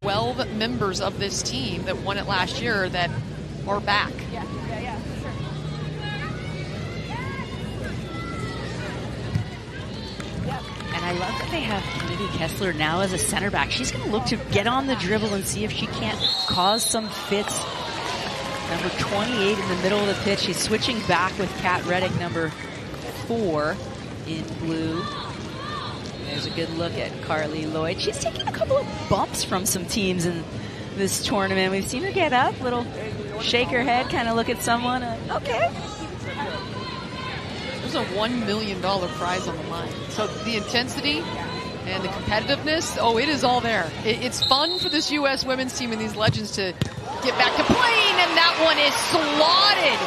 12 members of this team that won it last year that are back. Yeah, for sure. And I love that they have Katie Kessler now as a center back. She's going to look to get on the dribble and see if she can't cause some fits. Number 28 in the middle of the pitch. She's switching back with Kat Reddick, number 4 in blue. There's a good look at Carly Lloyd. She's taken a couple of bumps from some teams in this tournament. We've seen her get up, little shake her head, kind of look at someone. Okay. There's a $1 million prize on the line. So the intensity and the competitiveness, oh, it is all there. It's fun for this U.S. women's team and these legends to get back to playing, and that one is slotted.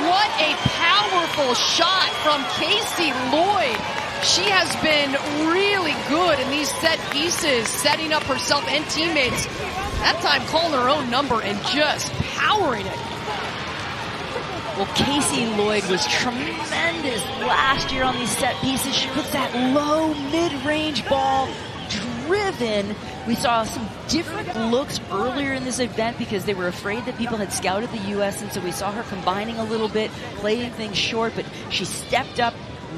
What a powerful shot from Casey Lloyd. She has been really good in these set pieces, setting up herself and teammates. That time calling her own number and just powering it. Well, Casey Lloyd was tremendous last year on these set pieces. She puts that low mid-range ball driven. We saw some different looks earlier in this event because they were afraid that people had scouted the U.S., and so we saw her combining a little bit, playing things short, but she stepped up,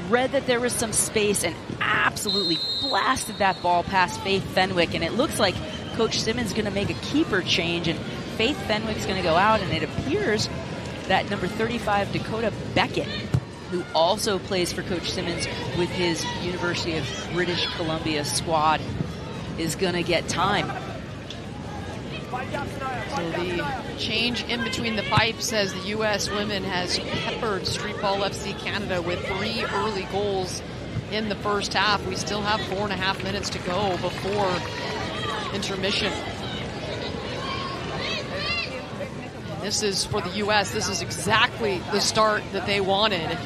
read that there was some space, and absolutely blasted that ball past Faith Fenwick. And it looks like Coach Simmons is going to make a keeper change, and Faith Fenwick's going to go out, and it appears that number 35, Dakota Beckett, who also plays for Coach Simmons with his University of British Columbia squad, is going to get time. So the change in between the pipes as the U.S. women has peppered Streetball FC Canada with 3 early goals in the first half. We still have 4.5 minutes to go before intermission. This is for the U.S. This is exactly the start that they wanted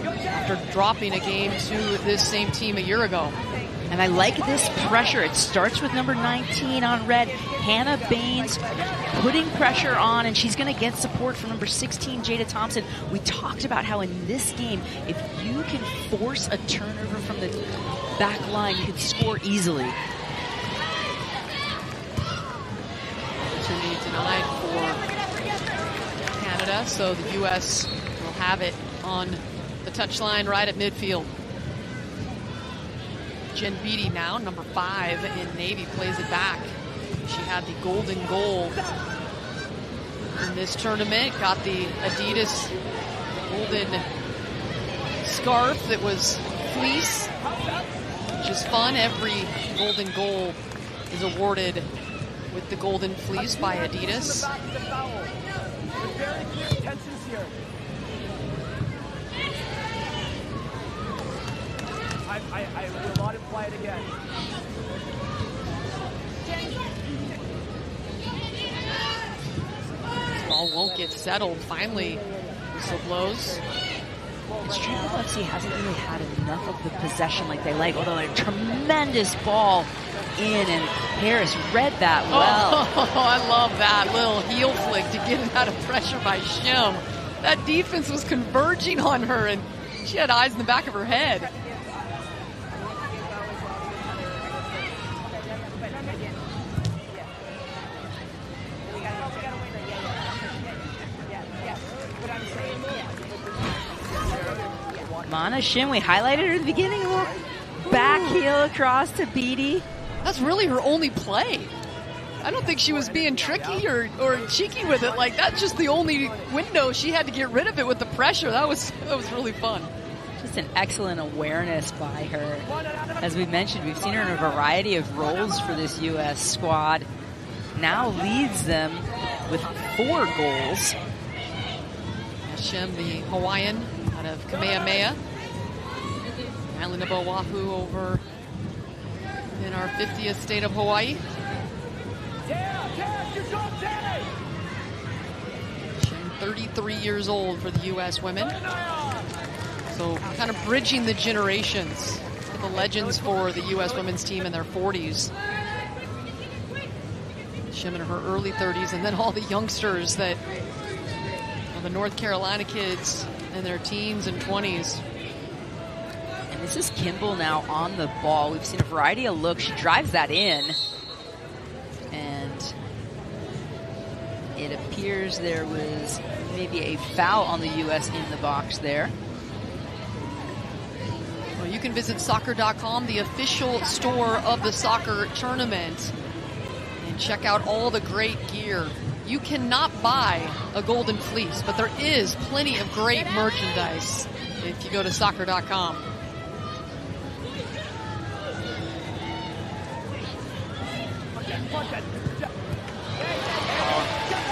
after dropping a game to this same team a year ago. And I like this pressure. It starts with number 19 on red, Hannah Baines, putting pressure on, and she's going to get support from number 16, Jada Thompson. We talked about how in this game, if you can force a turnover from the back line, you can score easily. Opportunity denied for Canada, so the U.S. will have it on the touchline right at midfield. Jen Beatty now, number 5 in Navy, plays it back. She had the golden goal in this tournament. Got the Adidas golden scarf that was fleece, which is fun. Every golden goal is awarded with the golden fleece by Adidas. I will not apply it again. This ball won't get settled. Finally, whistle blows. Streetball FC hasn't really had enough of the possession like they like, although a tremendous ball in, and Harris read that well. Oh, I love that little heel flick to get it out of pressure by Shim. That defense was converging on her, and she had eyes in the back of her head. Mana Shim, we highlighted her at the beginning, a little back heel across to Beatty. That's really her only play. I don't think she was being tricky or cheeky with it. Like, that's just the only window. She had to get rid of it with the pressure. That was really fun. Just an excellent awareness by her. As we mentioned, we've seen her in a variety of roles for this U.S. squad. Now leads them with 4 goals. Shim, the Hawaiian out of Kamehameha, island of Oahu, over in our 50th state of Hawaii. Shim, 33 years old for the U.S. women. So kind of bridging the generations, the legends for the U.S. women's team in their 40s. Shim in her early 30s, and then all the youngsters that the North Carolina kids in their teens and 20s. And this is Kimball now on the ball. We've seen a variety of looks. She drives that in. And It appears there was maybe a foul on the U.S. in the box there. Well, you can visit soccer.com, the official store of the soccer tournament, and check out all the great gear. You cannot buy a golden fleece, but there is plenty of great merchandise if you go to soccer.com.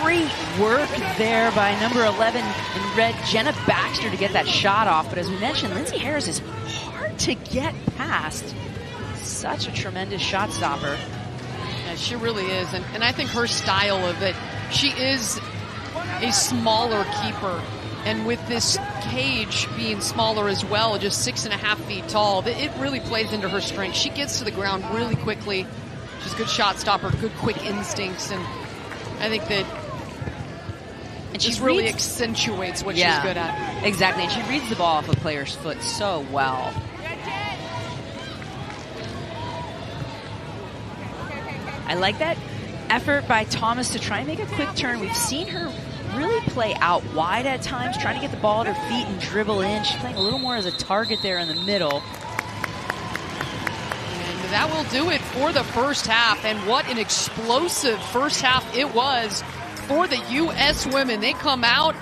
Great work there by number 11 in red, Jenna Baxter, to get that shot off. But as we mentioned, Lindsay Harris is hard to get past. Such a tremendous shot stopper. Yeah, she really is. And I think her style of it, she is a smaller keeper. And with this cage being smaller as well, just 6.5 feet tall, it really plays into her strength. She gets to the ground really quickly. She's a good shot stopper, good quick instincts. And I think that she really accentuates what she's good at. Exactly, and she reads the ball off a player's foot so well. I like that effort by Thomas to try and make a quick turn. We've seen her really play out wide at times, trying to get the ball at her feet and dribble in. She's playing a little more as a target there in the middle. And that will do it for the first half. And what an explosive first half it was for the U.S. women. They come out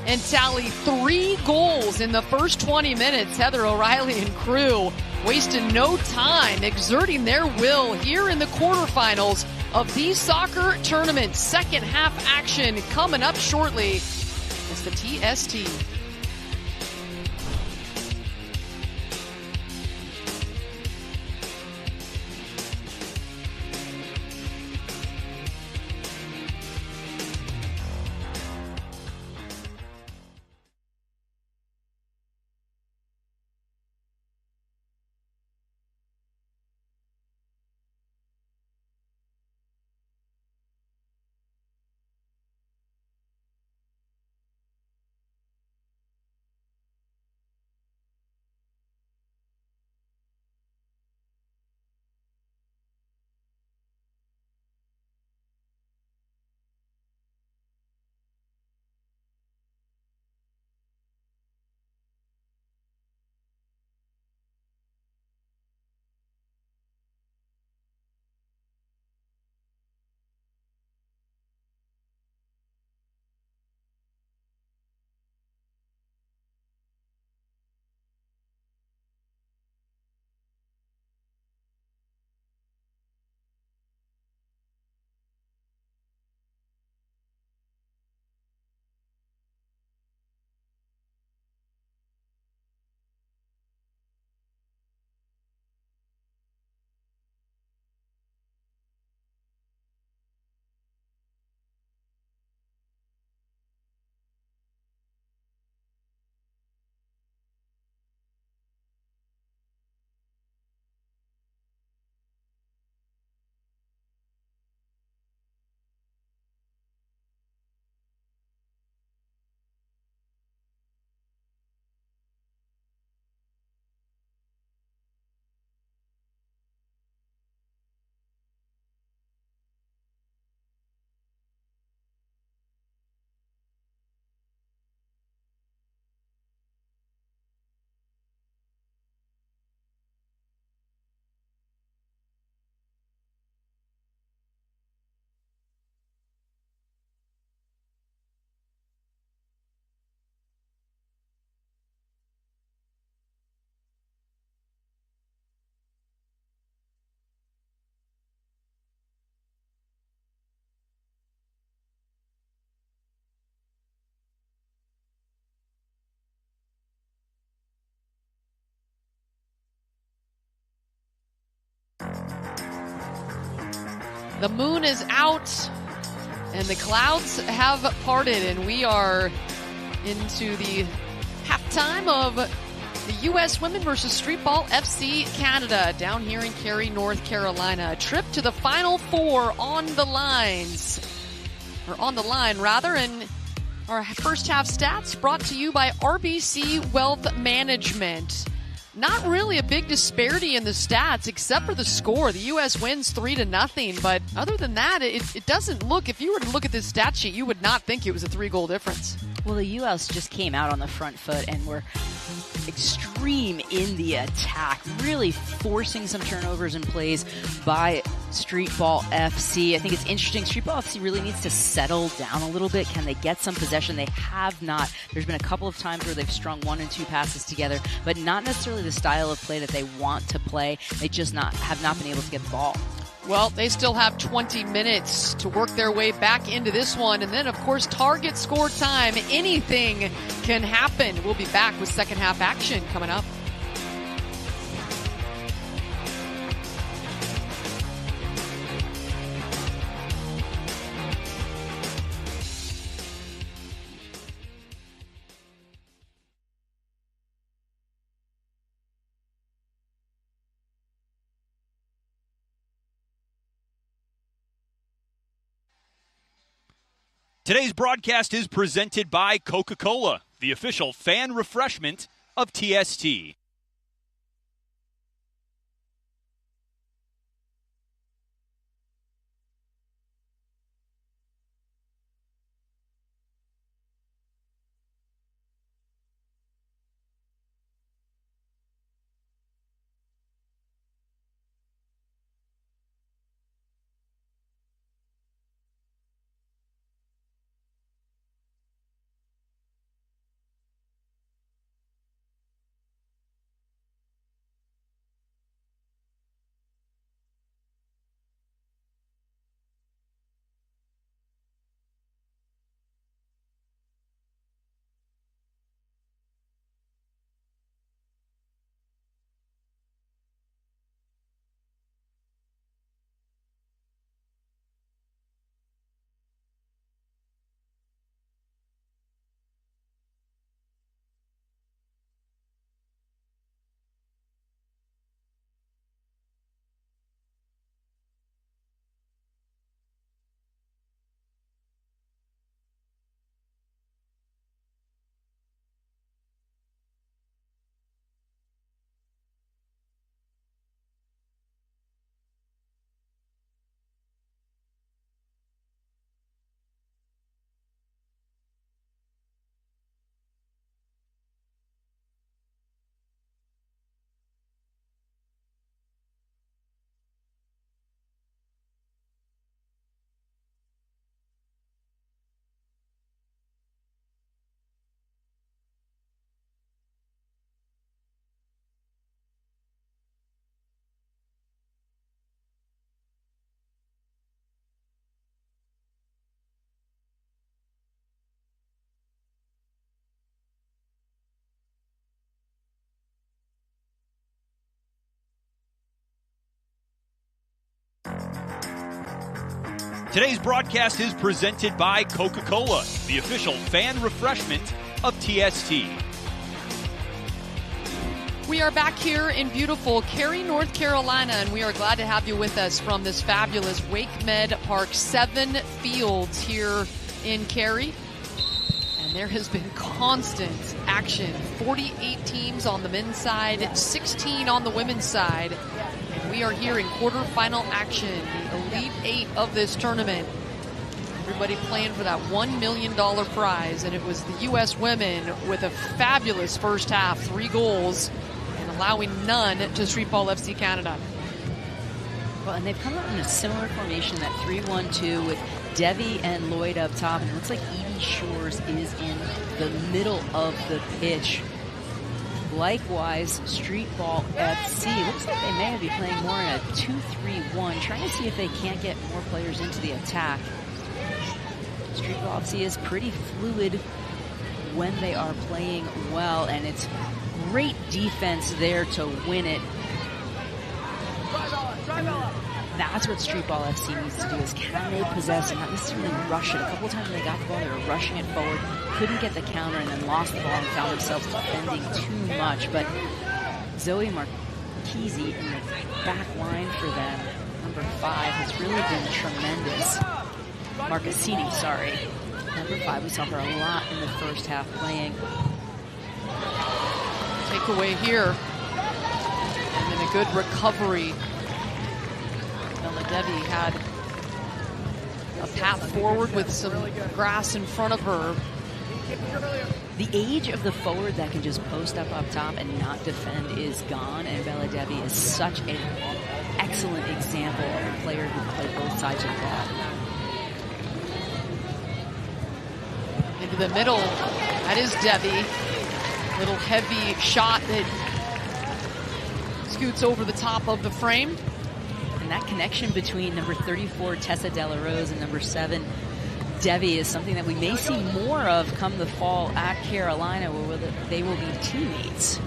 and tally 3 goals in the first 20 minutes. Heather O'Reilly and crew wasted no time exerting their will here in the quarterfinals of the soccer tournament. Second half action coming up shortly. It's the TST. The moon is out and the clouds have parted, and we are into the halftime of the U.S. Women versus Streetball FC Canada down here in Cary, North Carolina. A trip to the Final Four on the lines, or on the line rather, and our first half stats brought to you by RBC Wealth Management. not really a big disparity in the stats except for the score. The U.S. wins 3-0, but other than that, it doesn't look, if you were to look at this stat sheet, you would not think it was a 3-goal difference. Well, the U.S. just came out on the front foot and were extreme in the attack, really forcing some turnovers and plays by Streetball FC. I think it's interesting. Streetball FC really needs to settle down a little bit. Can they get some possession? They have not. There's been a couple of times where they've strung 1 and 2 passes together, but not necessarily the style of play that they want to play. They just have not been able to get the ball. Well, they still have 20 minutes to work their way back into this one. And then, of course, target score time. Anything can happen. We'll be back with second half action coming up. Today's broadcast is presented by Coca-Cola, the official fan refreshment of TST. Today's broadcast is presented by Coca-Cola, the official fan refreshment of TST. We are back here in beautiful Cary, North Carolina, and we are glad to have you with us from this fabulous WakeMed Park 7 fields here in Cary. And there has been constant action. 48 teams on the men's side, 16 on the women's side. And we are here in quarterfinal action, the Elite 8 of this tournament. Everybody playing for that $1 million prize, and it was the U.S. women with a fabulous first half, 3 goals, and allowing none to Streetball FC Canada. Well, and they've come out in a similar formation, that 3-1-2 with Devi and Lloyd up top, and it looks like Edie Shores is in the middle of the pitch. Likewise, Streetball FC, looks like they may be playing more in a 2-3-1, trying to see if they can't get more players into the attack. Streetball FC is pretty fluid when they are playing well, and it's great defense there to win it. That's what Streetball FC needs to do, is can they possess and not necessarily rush it. A couple of times when they got the ball, they were rushing it forward, couldn't get the counter, and then lost the ball and found themselves defending too much. But Zoe Marchese in the back line for them, number 5, has really been tremendous. Marcassini, sorry. Number 5, we saw her a lot in the first half playing. Takeaway here. good recovery. Debbie had a path forward with some grass in front of her. The age of the forward that can just post up top and not defend is gone, and Bella Debbie is such an excellent example of a player who can play both sides of the ball. Into the middle, that is Debbie. Little heavy shot that scoots over the top of the frame. And that connection between number 34, Tessa Dela Rose, and number 7, Debbie, is something that we may see more of come the fall at Carolina, where they will be teammates.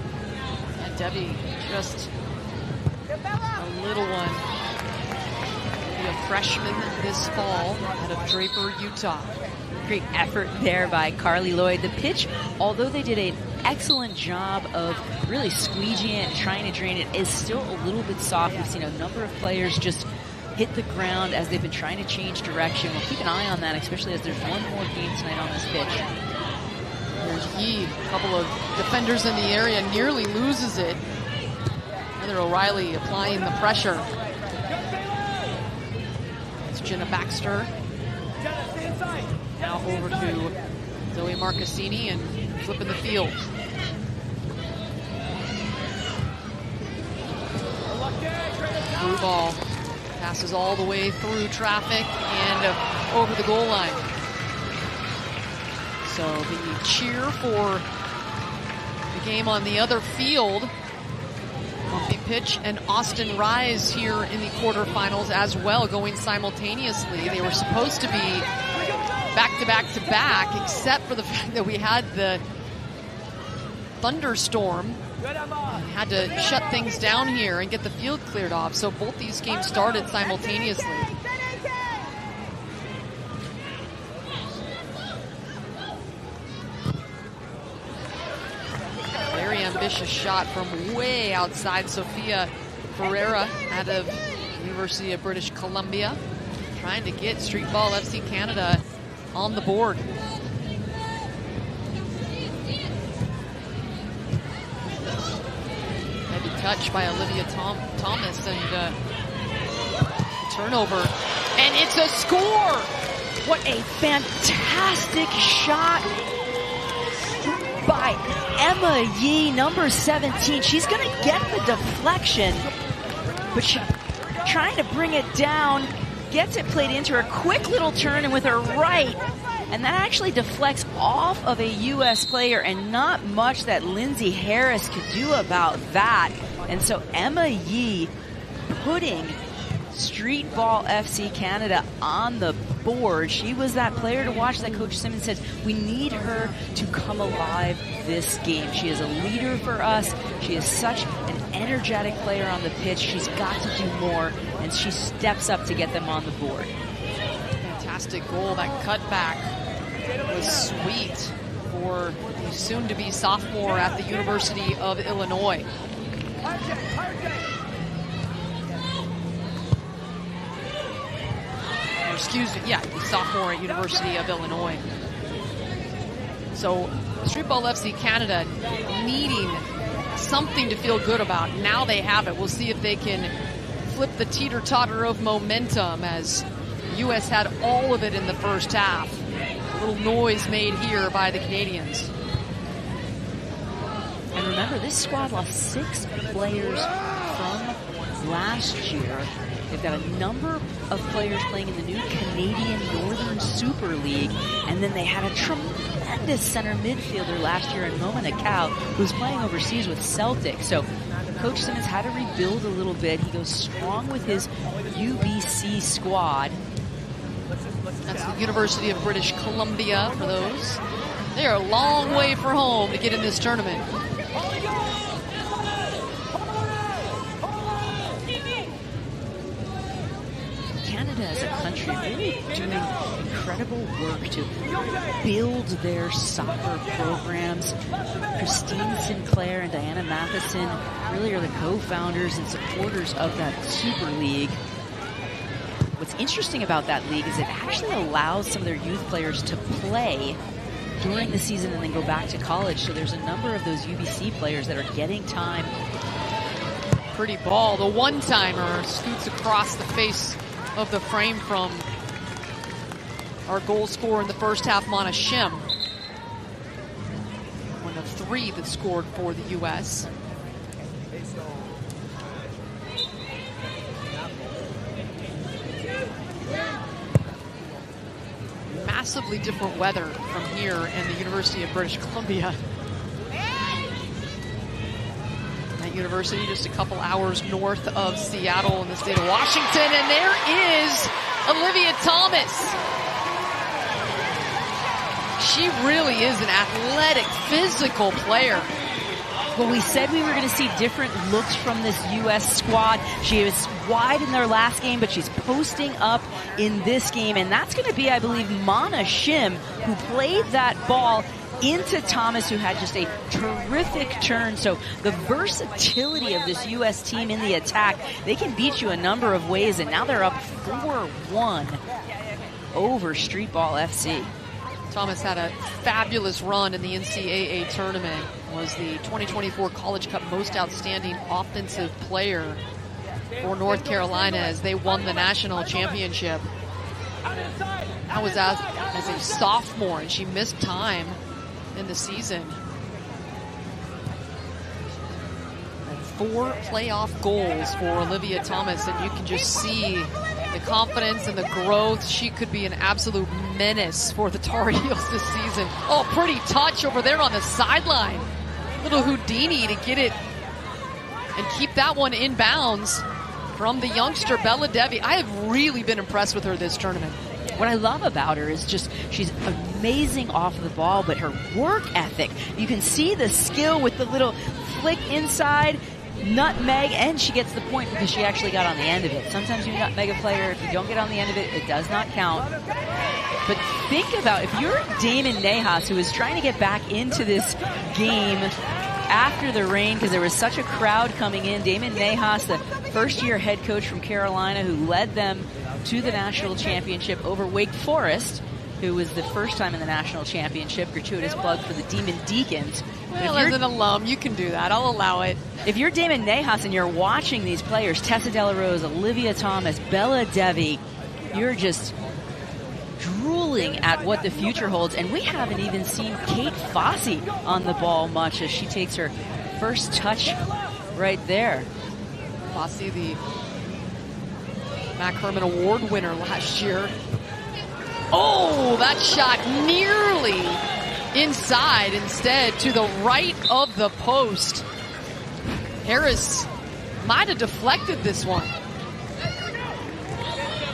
And Debbie, just a little one. Be a freshman this fall out of Draper, Utah. Great effort there by Carly Lloyd. The pitch, although they did an excellent job of really squeegeing it and trying to drain it, is still a little bit soft. We've seen a number of players just hit the ground as they've been trying to change direction. We'll keep an eye on that, especially as there's one more game tonight on this pitch. There's Yee, a couple of defenders in the area, nearly loses it. Heather O'Reilly applying the pressure. It's Jenna Baxter. Now over to Zoe Marcassini and flipping the field. Blue ball passes all the way through traffic and over the goal line. So the cheer for the game on the other field. Bumpy pitch and Austin Rise here in the quarterfinals as well, going simultaneously. They were supposed to be back-to-back-to-back, except for the fact that we had the thunderstorm. We had to shut things down here and get the field cleared off. So both these games started simultaneously. Very ambitious shot from way outside. Sophia Ferreira out of University of British Columbia, trying to get Streetball FC Canada on the board. Heavy touch by Olivia Thomas, and turnover, and it's a score. What a fantastic shot by Emma Yee, number 17. She's going to get the deflection, but she's trying to bring it down. Gets it played into her, quick little turn, and with her right, and that actually deflects off of a U.S. player, and not much that Lindsay Harris could do about that. And so Emma Yee putting Streetball FC Canada on the board. She was that player to watch that Coach Simmons said, we need her to come alive this game. She is a leader for us. She is such an energetic player on the pitch. She's got to do more, and she steps up to get them on the board. Fantastic goal. That cutback was sweet for the soon-to-be sophomore at the University of Illinois. Or excuse me, yeah, the sophomore at University of Illinois. So Streetball FC Canada needing something to feel good about. Now they have it. We'll see if they can flip the teeter-totter of momentum, as U.S. had all of it in the first half. A little noise made here by the Canadians. And remember, this squad lost 6 players from last year. They've got a number of players playing in the new Canadian Northern Super League, and then they had a tremendous center midfielder last year in Mona Nakau, who's playing overseas with Celtic. So Coach Simmons had to rebuild a little bit. He goes strong with his UBC squad. That's the University of British Columbia for those. They are a long way from home to get in this tournament. Canada as a country really doing incredible work to build their soccer programs. Christine Sinclair and Diana Matheson really are the co-founders and supporters of that Super League. What's interesting about that league is it actually allows some of their youth players to play during the season and then go back to college. So there's a number of those UBC players that are getting time Pretty ball. The one-timer scoots across the face of the frame from our goal scorer in the first half, Mana Shim. One of 3 that scored for the U.S. Massively different weather from here in the University of British Columbia. That university just a couple hours north of Seattle in the state of Washington. And there is Olivia Thomas. She really is an athletic, physical player. Well, we said we were going to see different looks from this U.S. squad. She was wide in their last game, but she's posting up in this game. And that's going to be, I believe, Mana Shim, who played that ball into Thomas, who had just a terrific turn. So the versatility of this U.S. team in the attack, they can beat you a number of ways. And now they're up 4-1 over Streetball FC. Thomas had a fabulous run in the NCAA tournament, was the 2024 College Cup Most Outstanding Offensive Player for North Carolina as they won the national championship. That was as a sophomore, and she missed time in the season. And 4 playoff goals for Olivia Thomas, and you can just see the confidence and the growth. She could be an absolute menace for the Tar Heels this season. Oh, pretty touch over there on the sideline. Little Houdini to get it and keep that one in bounds from the youngster Bella Devi. I have really been impressed with her this tournament. What I love about her is just she's amazing off the ball, but her work ethic. You can see the skill with the little flick inside, nutmeg, and she gets the point because she actually got on the end of it. Sometimes you nutmeg a player, if you don't get on the end of it, it does not count. But think about if you're Damon Nahas, who is trying to get back into this game after the rain because there was such a crowd coming in. Damon Nahas, the first-year head coach from Carolina, who led them to the national championship over Wake Forest, who was the first time in the national championship. Gratuitous plug for the Demon Deacons. Well, as an alum, you can do that. I'll allow it. If you're Damon Nahas and you're watching these players, Tessa Dela Rose, Olivia Thomas, Bella Devi, you're just drooling at what the future holds. And we haven't even seen Kate Fossey on the ball much as she takes her first touch right there. Fossey, the Mac Herman Award winner last year. Oh, that shot nearly inside, instead to the right of the post. Harris might have deflected this one.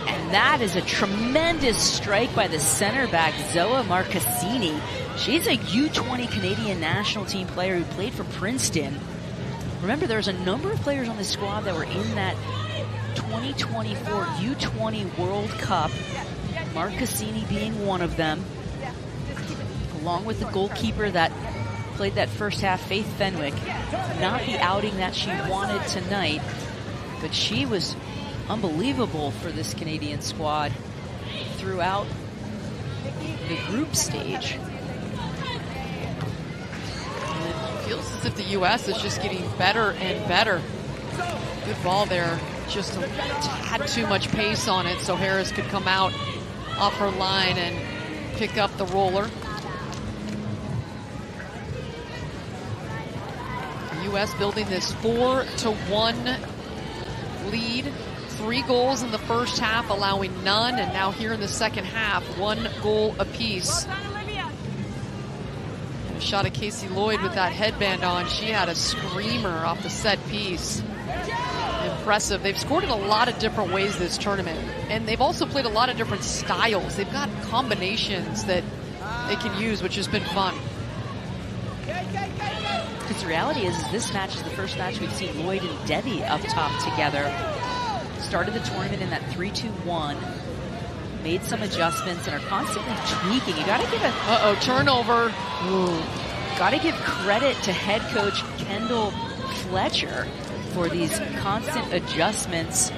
And that is a tremendous strike by the center back, Zoa Marcassini. She's a U20 Canadian national team player who played for Princeton. Remember, there's a number of players on this squad that were in that 2024 U20 World Cup, Marcassini being one of them, along with the goalkeeper that played that first half, Faith Fenwick. Not the outing that she wanted tonight, but she was unbelievable for this Canadian squad throughout the group stage. It feels as if the U.S. is just getting better and better. Good ball there. Just had too much pace on it, so Harris could come out off her line and pick up the roller. The U.S. building this 4-1 lead. 3 goals in the first half, allowing none, and now here in the second half, 1 goal apiece. A shot at Casey Lloyd with that headband on. She had a screamer off the set piece. Impressive. They've scored in a lot of different ways this tournament, and they've also played a lot of different styles. They've got combinations that they can use, which has been fun. Because the reality is this match is the first match we've seen Lloyd and Debbie up top together. Started the tournament in that 3-2-1, made some adjustments, and are constantly tweaking. You gotta give a turnover. Gotta give credit to head coach Kendall Fletcher for these constant adjustments,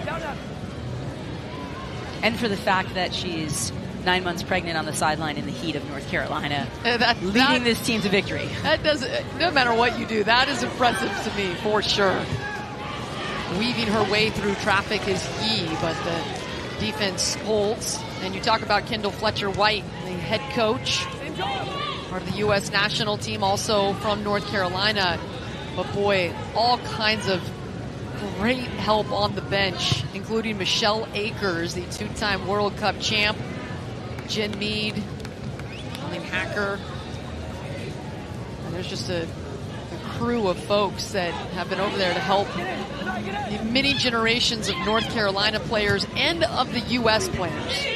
and for the fact that she's 9 months pregnant on the sideline in the heat of North Carolina, leading this team to victory. That doesn't, no matter what you do, that is impressive to me for sure. weaving her way through traffic is key, but the defense holds. And you talk about Kendall Fletcher-White, the head coach, part of the U.S. national team, also from North Carolina. But boy, all kinds of great help on the bench, including Michelle Akers, the two-time World Cup champ, Jen Mead, Colleen Hacker. And there's just a crew of folks that have been over there to help the many generations of North Carolina players and of the U.S. players.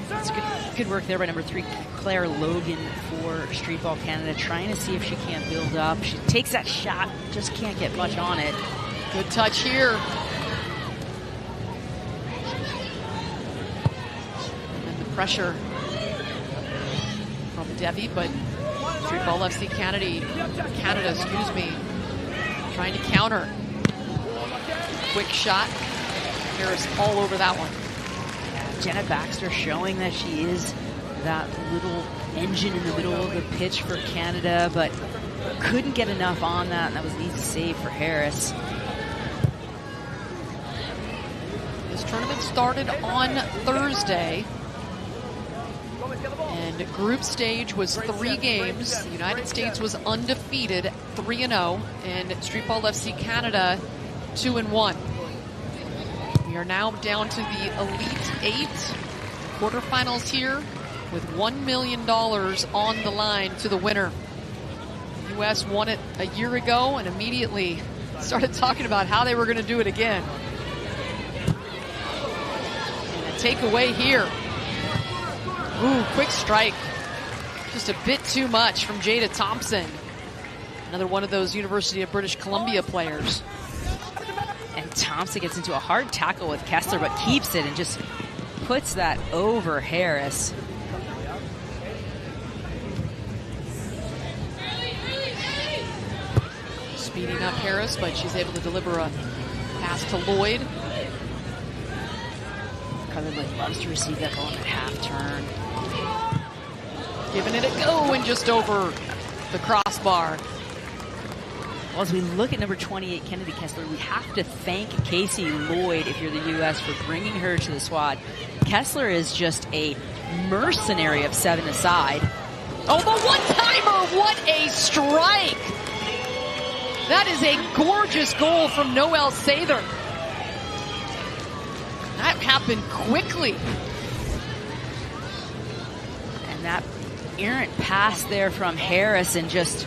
It's good work there by number 3, Claire Logan for Streetball Canada, trying to see if she can't build up. She takes that shot, just can't get much on it. Good touch here. And the pressure from Debbie, but Streetball FC Canada, trying to counter. Quick shot. Harris all over that one. Jenna Baxter showing that she is that little engine in the middle of the pitch for Canada, but couldn't get enough on that, and that was an easy save for Harris. This tournament started on Thursday, and group stage was 3 games. The United States was undefeated, 3-0, and Streetball FC Canada 2-1. We are now down to the Elite 8 quarterfinals here, with $1 million on the line to the winner. The U.S. won it a year ago and immediately started talking about how they were going to do it again. And a takeaway here. Ooh, quick strike. Just a bit too much from Jada Thompson. Another one of those University of British Columbia players. And Thompson gets into a hard tackle with Kessler, but keeps it and just puts that over Harris. Speeding up Harris, but she's able to deliver a pass to Lloyd. Carly Lloyd loves to receive that ball in that half turn. Giving it a go and just over the crossbar. Well, as we look at number 28, Kennedy Kessler, we have to thank Casey Lloyd, if you're the U.S., for bringing her to the squad. Kessler is just a mercenary of 7-a-side. Oh, the one-timer! What a strike! That is a gorgeous goal from Noelle Sather. That happened quickly. And that errant pass there from Harris, and just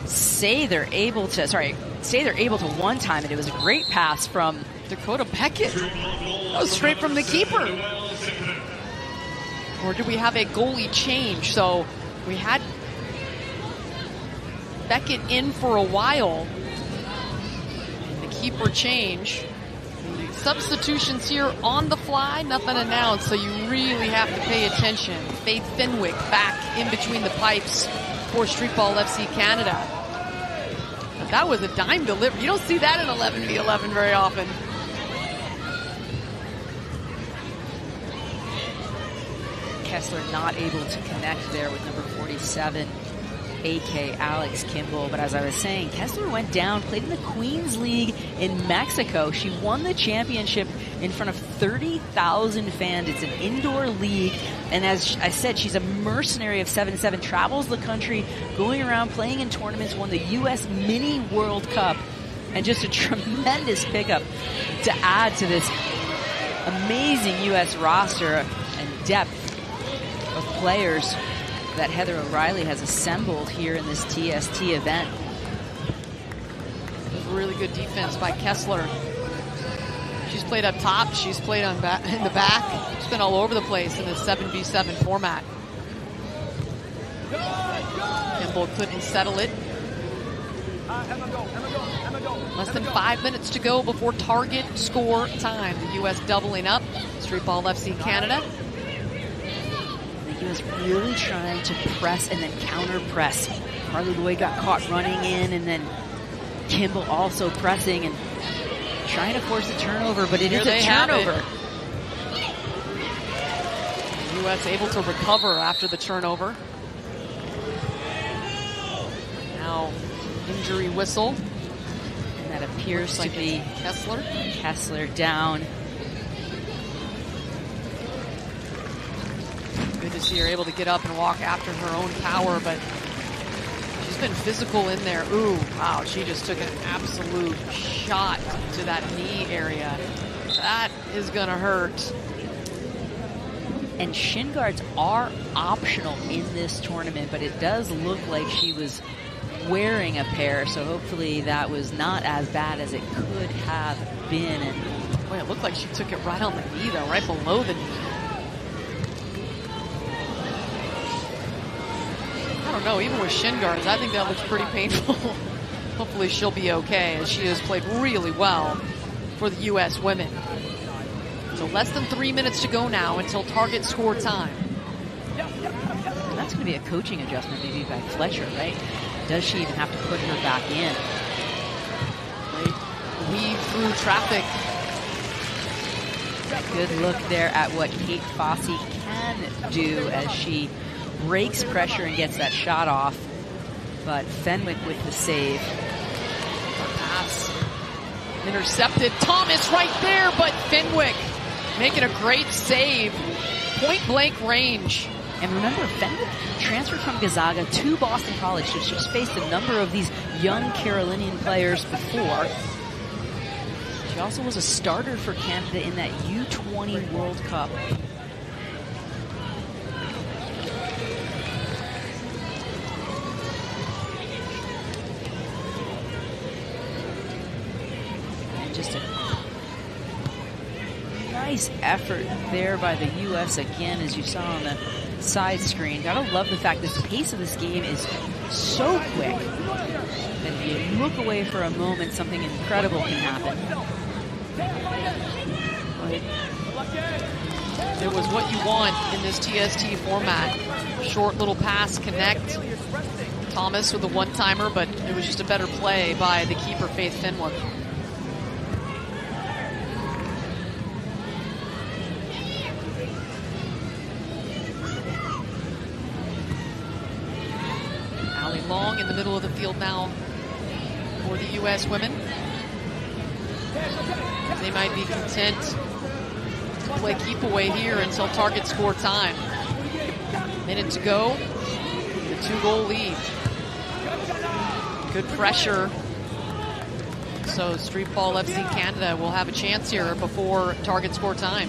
Sather able to one-time it. It was a great pass from Dakota Beckett. That was straight from the keeper. Or did we have a goalie change? So we had Beckett in for a while. And the keeper change. The substitutions here on the fly, nothing announced, so you really have to pay attention. Faith Fenwick back in between the pipes for Streetball FC Canada. But that was a dime delivery. You don't see that in 11v11 very often. Kessler not able to connect there with number 47, AK Alex Kimball. But as I was saying, Kessler went down, played in the Queens League in Mexico. She won the championship in front of 30,000 fans. It's an indoor league. And as I said, she's a mercenary of 7-7, travels the country, going around playing in tournaments, won the U.S. Mini World Cup. And just a tremendous pickup to add to this amazing U.S. roster and depth of players that Heather O'Reilly has assembled here in this TST event. Really good defense by Kessler. She's played up top, she's played in the back. She's been all over the place in this 7v7 format. Kimball couldn't settle it. Less than 5 minutes to go before target score time. The U.S. doubling up. Streetball FC Canada. He was really trying to press and then counter press. Carly Lloyd got caught running in, and then Kimball also pressing and trying to force a turnover, but it is a turnover. The U.S. able to recover after the turnover. Now injury whistle. And that appears to be Kessler down. Good to see her able to get up and walk after her own power, but she's been physical in there. Ooh, wow, she just took an absolute shot to that knee area. That is gonna hurt. And shin guards are optional in this tournament, but it does look like she was wearing a pair, so hopefully that was not as bad as it could have been. And boy, it looked like she took it right on the knee, though, right below the knee. I don't know, even with shin guards, I think that looks pretty painful. Hopefully she'll be okay, as she has played really well for the U.S. women. So less than 3 minutes to go now until target score time. And that's going to be a coaching adjustment maybe by Fletcher, right? Does she even have to put her back in? They weave through traffic. Good look there at what Kate Fossey can do as she breaks pressure and gets that shot off. But Fenwick with the save. Pass intercepted. Thomas right there, but Fenwick making a great save. Point blank range. And remember, Fenwick transferred from Gonzaga to Boston College, so she's faced a number of these young Carolinian players before. She also was a starter for Canada in that U20 World Cup. And just a nice effort there by the U.S. again, as you saw on the side screen. Gotta love the fact that the pace of this game is so quick that if you look away for a moment, something incredible can happen. It was what you want in this TST format. Short little pass, connect. Thomas with a one-timer, but it was just a better play by the keeper, Faith Fenwick. Long in the middle of the field now for the U.S. women. They might be content to play keep away here until target score time. Minute to go. The 2-goal lead. Good pressure. So Streetball FC Canada will have a chance here before target score time.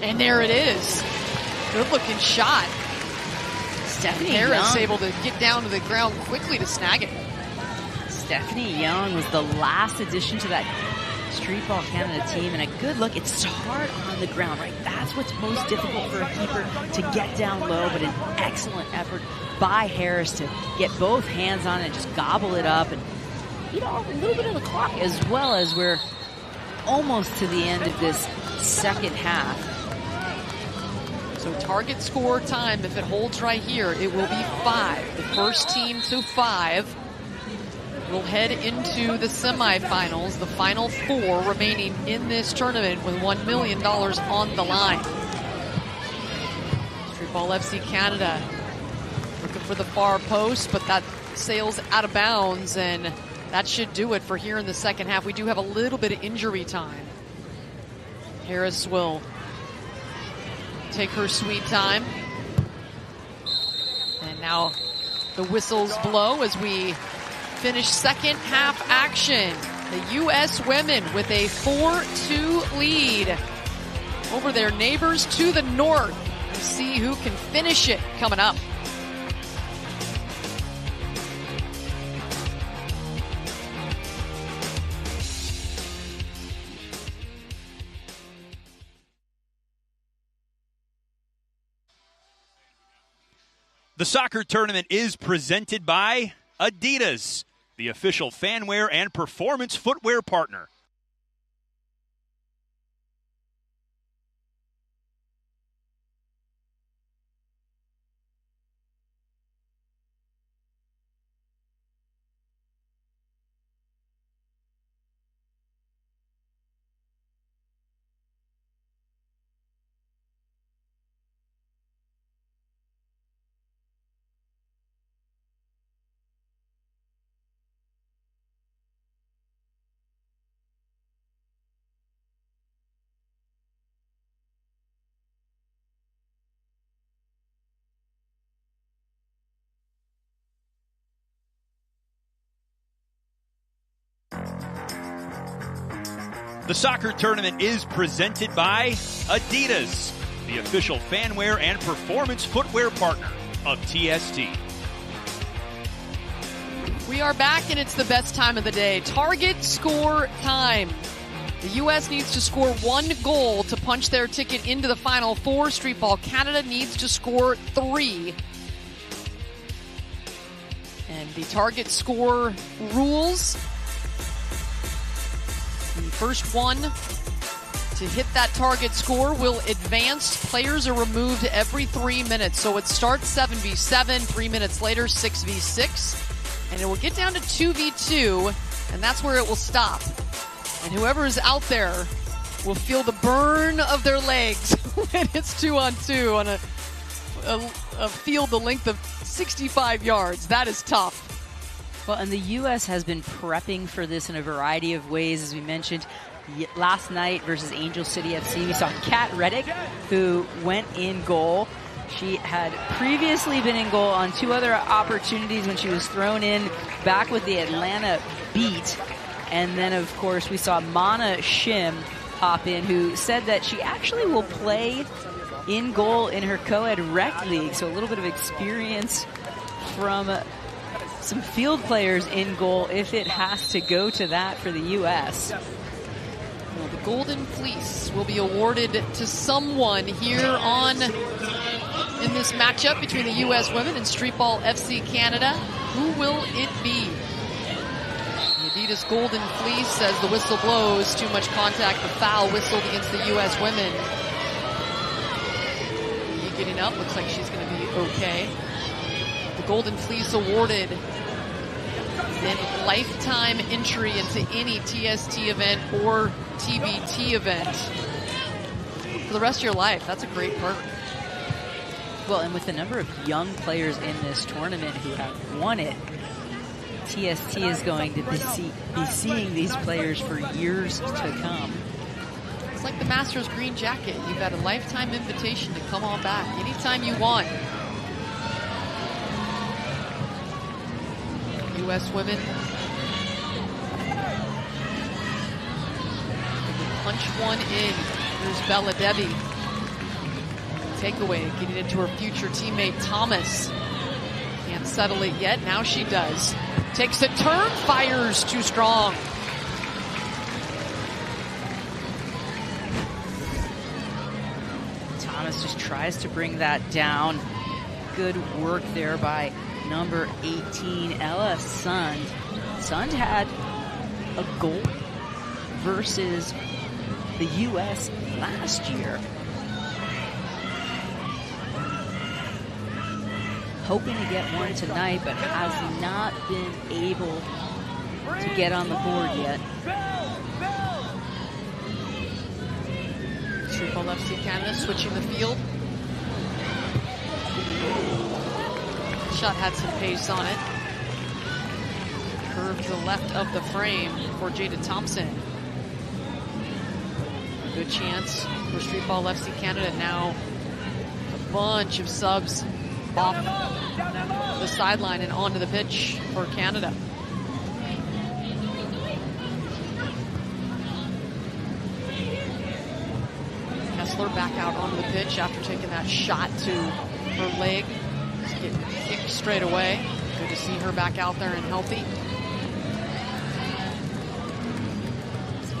And there it is. Good looking shot. Stephanie Harris Young able to get down to the ground quickly to snag it. Stephanie Young was the last addition to that Streetball Canada team, and a good look. It's hard on the ground, right? That's what's most difficult for a keeper, to get down low, but an excellent effort by Harris to get both hands on it and just gobble it up and eat off a little bit of the clock, as well as we're almost to the end of this second half. So target score time, if it holds right here, it will be 5. The first team to 5 will head into the semifinals, the final 4 remaining in this tournament with $1 million on the line. Streetball FC Canada looking for the far post, but that sails out of bounds, and that should do it for here in the second half. We do have a little bit of injury time. Harris will take her sweet time. And now the whistles blow as we finish second half action. The U.S. women with a 4-2 lead over their neighbors to the north. We'll see who can finish it coming up. The soccer tournament is presented by Adidas, the official fanwear and performance footwear partner. The soccer tournament is presented by Adidas, the official fanwear and performance footwear partner of TST. We are back, and it's the best time of the day. Target score time. The U.S. needs to score 1 goal to punch their ticket into the Final Four. Streetball Canada needs to score 3. And the target score rules. The first one to hit that target score will advance. Players are removed every 3 minutes. So it starts 7v7, 3 minutes later 6v6. And it will get down to 2v2, and that's where it will stop. And whoever is out there will feel the burn of their legs when it's 2-on-2 on a field the length of 65 yards. That is tough. Well, and the U.S. has been prepping for this in a variety of ways. As we mentioned, last night versus Angel City FC, we saw Kat Reddick, who went in goal. She had previously been in goal on 2 other opportunities when she was thrown in back with the Atlanta Beat. And then, of course, we saw Mana Shim hop in, who said that she actually will play in goal in her co-ed rec league. So a little bit of experience from some field players in goal if it has to go to that for the U.S. Well, the Golden Fleece will be awarded to someone here on in this matchup between the U.S. women and Streetball FC Canada. Who will it be? The Adidas Golden Fleece, as the whistle blows, too much contact, the foul whistled against the U.S. women. Getting up, looks like she's going to be okay. The Golden Fleece awarded a lifetime entry into any TST event or TBT event for the rest of your life. That's a great perk. Well, and with the number of young players in this tournament who have won it, TST is going to be seeing these players for years to come. It's like the Masters green jacket. You've got a lifetime invitation to come on back anytime you want. U.S. women. Punch one in. Here's Bella Debbie. Takeaway, getting into her future teammate Thomas. Can't settle it yet. Now she does. Takes a turn, fires too strong. Thomas just tries to bring that down. Good work there by number 18, Ella Sund. Sund had a goal versus the U.S. last year. Hoping to get one tonight, but has not been able to get on the board yet. Streetball FC Canada switching the field. Shot had some pace on it. Curve to the left of the frame for Jada Thompson. Good chance for Streetball FC Canada. Now a bunch of subs off the sideline and onto the pitch for Canada. Kessler back out onto the pitch after taking that shot to her leg. Just getting kicked straight away. Good to see her back out there and healthy.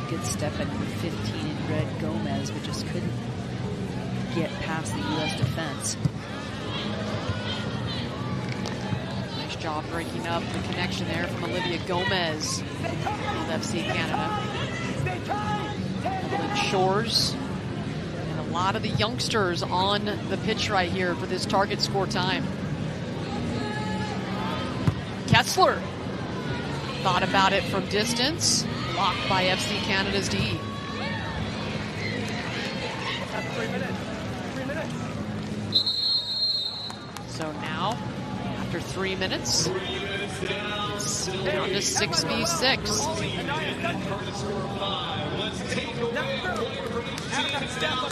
Good step at number 15 in red, Gomez, but just couldn't get past the U.S. defense. Nice job breaking up the connection there from Olivia Gomez of FC Canada. Evelyn Shores and a lot of the youngsters on the pitch right here for this target score time. Kessler thought about it from distance. Blocked by FC Canada's D. 3 minutes. 3 minutes. So now, after 3 minutes, it's down to 6v6.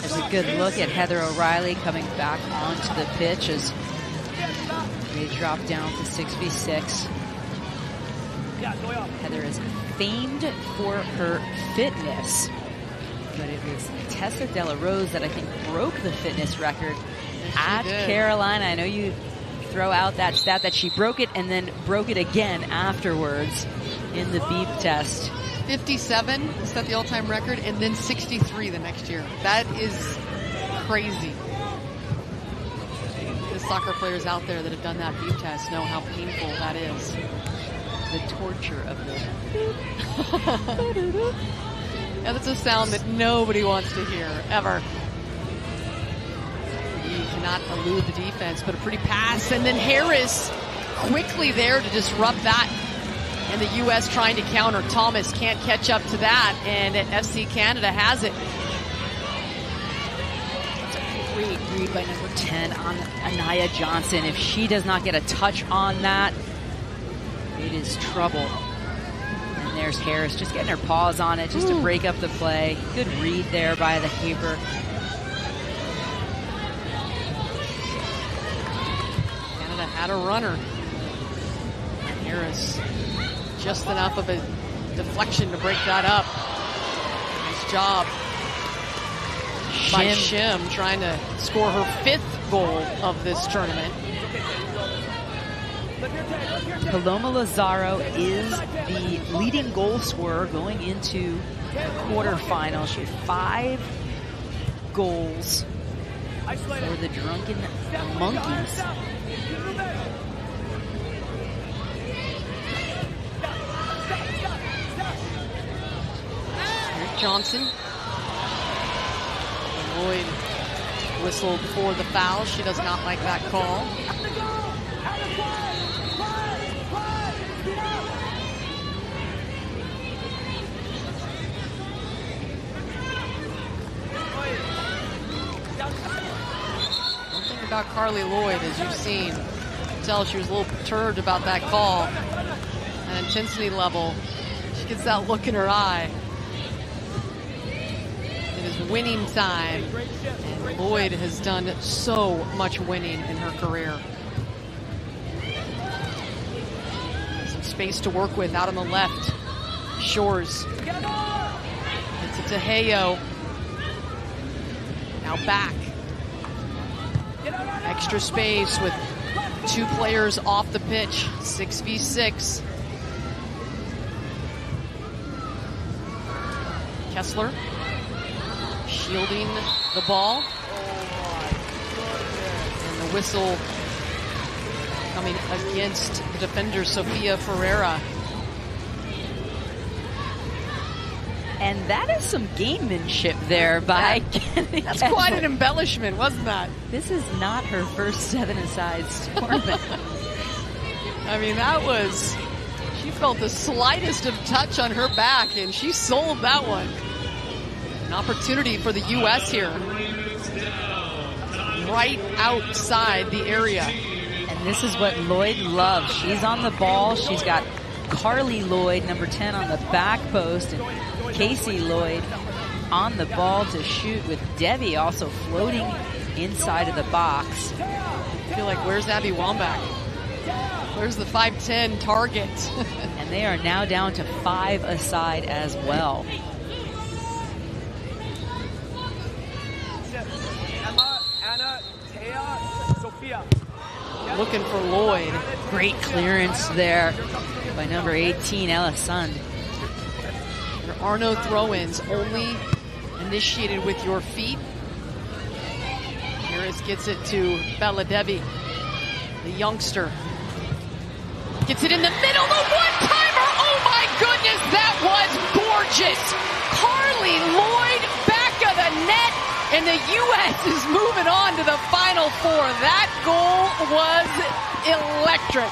There's a good look at Heather O'Reilly coming back onto the pitch as they drop down to 6v6. Heather is famed for her fitness. but it was Tessa Della Rose that I think broke the fitness record at did. Carolina. I know you throw out that stat that she broke it and then broke it again afterwards in the beep test. 57 set the all-time record, and then 63 the next year. That is crazy. The soccer players out there that have done that beep test know how painful that is. The torture of the... Yeah, that's a sound that nobody wants to hear, ever. You cannot elude the defense, but a pretty pass, and then Harris quickly there to disrupt that. And the U.S. trying to counter. Thomas can't catch up to that, and FC Canada has it. It's a great read by number 10 on Anaya Johnson. If she does not get a touch on that, it is trouble. And there's Harris just getting her paws on it just to break up the play. Good read there by the keeper. Canada had a runner. And Harris, just enough of a deflection to break that up. Nice job by Shim, trying to score her 5th goal of this tournament. Paloma Lazaro is the leading goal scorer going into the quarterfinals. She had 5 goals for the Drunken Monkeys. Johnson. And Lloyd whistled for the foul. She does not like that call. One thing about Carly Lloyd, as you've seen, you can tell she was a little perturbed about that call. An intensity level. She gets that look in her eye. It is winning time, and Lloyd has done so much winning in her career. Some space to work with out on the left. Shores. It's a Tejeo. Now back. Extra space with 2 players off the pitch. 6v6. Kessler. Shielding the ball. And the whistle coming against the defender, Sofia Ferreira. And that is some gamemanship there by That's quite an embellishment, wasn't that? This is not her first 7-a-side tournament. I mean, that was... She felt the slightest of touch on her back, and she sold that one. An opportunity for the U.S. here. Right outside the area. And this is what Lloyd loves. She's on the ball. She's got Carly Lloyd, number 10, on the back post. And Casey Lloyd on the ball to shoot, with Debbie also floating inside of the box. I feel like, where's Abby Wambach? Where's the 5'10" target? And they are now down to 5-a-side as well. Looking for Lloyd. Great clearance there by number 18, Ella Sund. There are no throw-ins, only initiated with your feet. Harris gets it to Bella Debbie, the youngster. Gets it in the middle, the one-timer! Oh my goodness, that was gorgeous! Carly Lloyd, back of the net, and the U.S. is moving on to the Final Four. That goal was electric.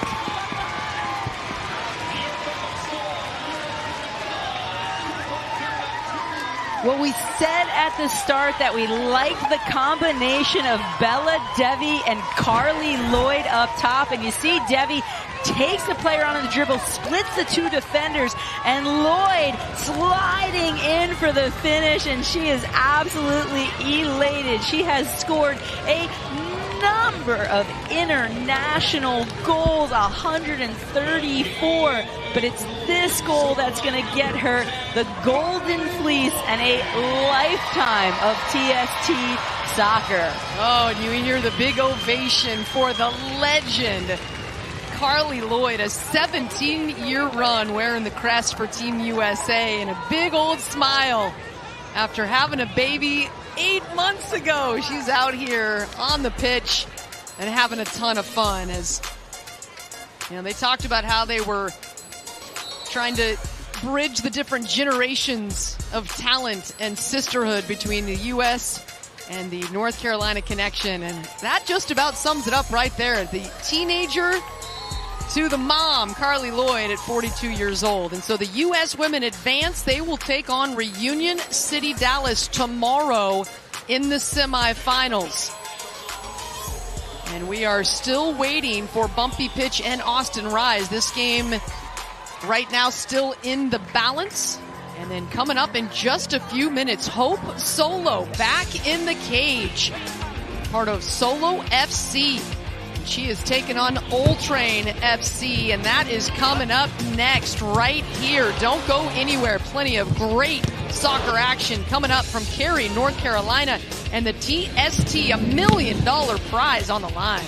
Well, we said at the start that we liked the combination of Bella Debbie and Carly Lloyd up top, and you see Debbie takes the player on the dribble, splits the 2 defenders, and Lloyd sliding in for the finish, and she is absolutely elated. She has scored a number of international goals, 134. But it's this goal that's going to get her the Golden Fleece and a lifetime of TST soccer. Oh, and you hear the big ovation for the legend, Carly Lloyd, a 17-year run wearing the crest for Team USA and a big old smile after having a baby 8 months ago. She's out here on the pitch and having a ton of fun. As you know, they talked about how they were trying to bridge the different generations of talent and sisterhood between the U.S. and the North Carolina connection, and that just about sums it up right there. The teenager to the mom, Carly Lloyd, at 42 years old. And so the U.S. women advance. They will take on Reunion City, Dallas tomorrow in the semifinals. And we are still waiting for Bumpy Pitch and Austin Rise. This game right now still in the balance. And then coming up in just a few minutes, Hope Solo back in the cage. Part of Solo FC. She is taking on Old Train FC, and that is coming up next right here. Don't go anywhere. Plenty of great soccer action coming up from Cary, North Carolina, and the TST, $1 million prize on the line.